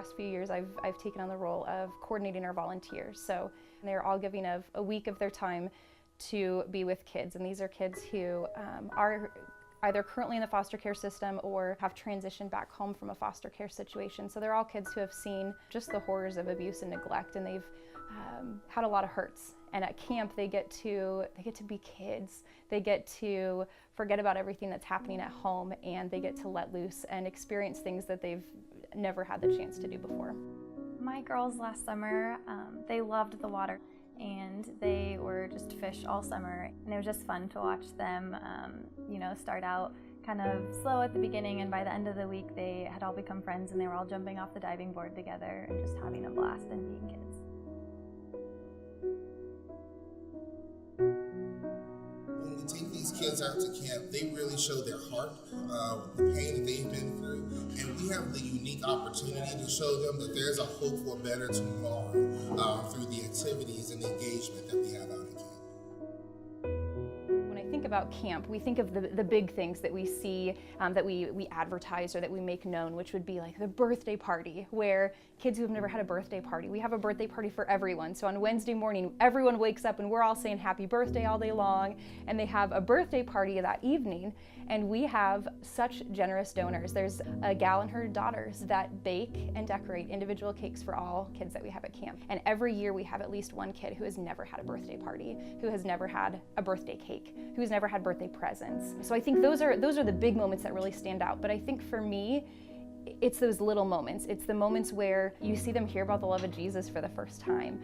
past few years, I've taken on the role of coordinating our volunteers. So they're all giving a week of their time to be with kids. And these are kids who are either currently in the foster care system or have transitioned back home from a foster care situation. So they're all kids who have seen just the horrors of abuse and neglect, and they've had a lot of hurts. And at camp, they get to be kids. They get to forget about everything that's happening at home, and they get to let loose and experience things that they've never had the chance to do before. My girls last summer, they loved the water, and they were just fish all summer. And it was just fun to watch them, start out kind of slow at the beginning, and by the end of the week, they had all become friends, and they were all jumping off the diving board together and just having a blast and being kids. When we take these kids out to camp, they really show their heart, the pain that they've been through, and we have the unique opportunity to show them that there's a hope for a better tomorrow through the activities and the engagement that we have out at camp. When I think about camp, we think of the big things that we see, that we advertise or that we make known, which would be like the birthday party, where kids who have never had a birthday party, we have a birthday party for everyone. So on Wednesday morning, everyone wakes up and we're all saying happy birthday all day long, and they have a birthday party that evening, and we have such generous donors. There's a gal and her daughters that bake and decorate individual cakes for all kids that we have at camp. And every year we have at least one kid who has never had a birthday party, who has never had a birthday cake, who's never had birthday presents. So I think those are the big moments that really stand out. But I think for me, it's those little moments. It's the moments where you see them hear about the love of Jesus for the first time,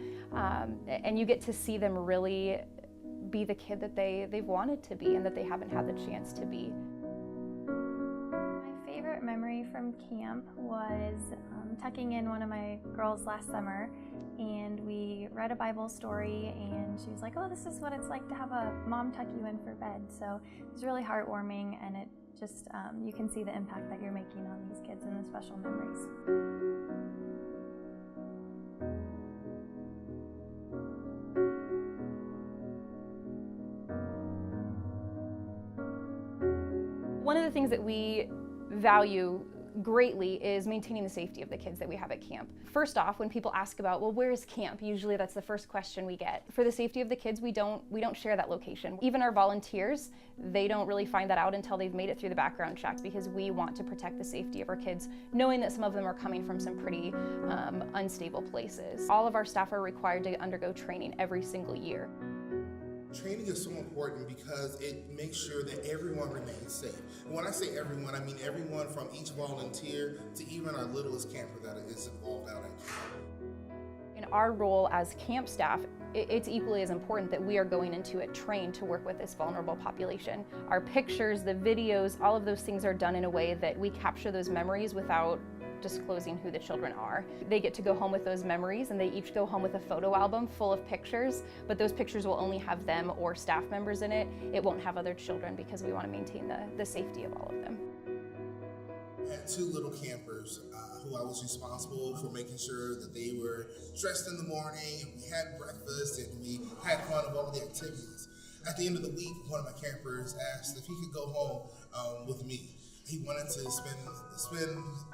and you get to see them really be the kid that they've wanted to be and that they haven't had the chance to be. My favorite memory from camp was tucking in one of my girls last summer, and we read a Bible story, and she was like, "Oh, this is what it's like to have a mom tuck you in for bed." So it was really heartwarming, and it just, you can see the impact that you're making on these kids and the special memories. One of the things that we value greatly is maintaining the safety of the kids that we have at camp. First off, when people ask about, well, where is camp? Usually that's the first question we get. For the safety of the kids, we don't share that location. Even our volunteers, they don't really find that out until they've made it through the background checks, because we want to protect the safety of our kids, knowing that some of them are coming from some pretty unstable places. All of our staff are required to undergo training every single year. Training is so important because it makes sure that everyone remains safe. And when I say everyone, I mean everyone from each volunteer to even our littlest camper that is involved out at camp. In our role as camp staff, it's equally as important that we are going into it trained to work with this vulnerable population. Our pictures, the videos, all of those things are done in a way that we capture those memories without disclosing who the children are. They get to go home with those memories, and they each go home with a photo album full of pictures, but those pictures will only have them or staff members in it. It won't have other children, because we want to maintain the safety of all of them. I had two little campers who I was responsible for making sure that they were dressed in the morning, and we had breakfast, and we had fun of all the activities. At the end of the week, one of my campers asked if he could go home with me. He wanted to spend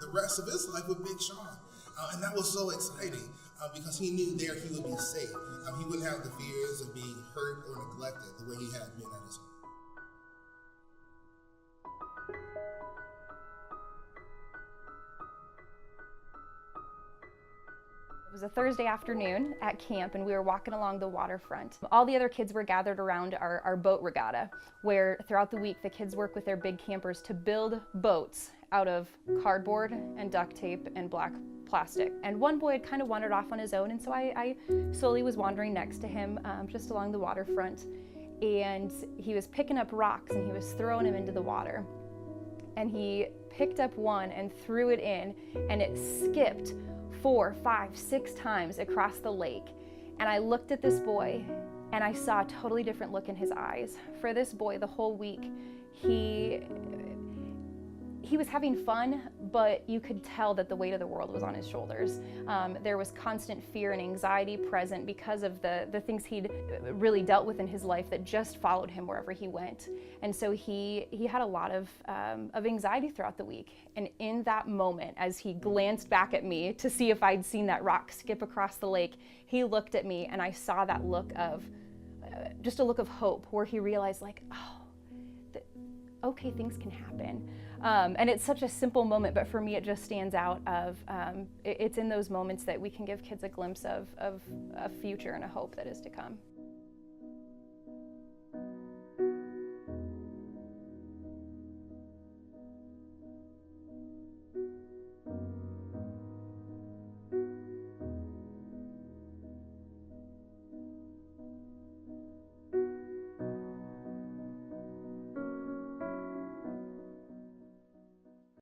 the rest of his life with Big Sean. And that was so exciting because he knew there he would be safe. He wouldn't have the fears of being hurt or neglected the way he had been at his home. It was a Thursday afternoon at camp, and we were walking along the waterfront. All the other kids were gathered around our boat regatta, where throughout the week the kids work with their big campers to build boats out of cardboard and duct tape and black plastic. And one boy had kind of wandered off on his own, and so I slowly was wandering next to him just along the waterfront, and he was picking up rocks and he was throwing them into the water. And he picked up one and threw it in, and it skipped 4, 5, 6 times across the lake. And I looked at this boy, and I saw a totally different look in his eyes. For this boy, the whole week, he he was having fun, but you could tell that the weight of the world was on his shoulders. There was constant fear and anxiety present because of the things he'd really dealt with in his life that just followed him wherever he went. And so he had a lot of anxiety throughout the week. And in that moment, as he glanced back at me to see if I'd seen that rock skip across the lake, he looked at me and I saw that look of, just a look of hope, where he realized like, oh, okay, things can happen. And it's such a simple moment, but for me it just stands out of, it's in those moments that we can give kids a glimpse of a future and a hope that is to come.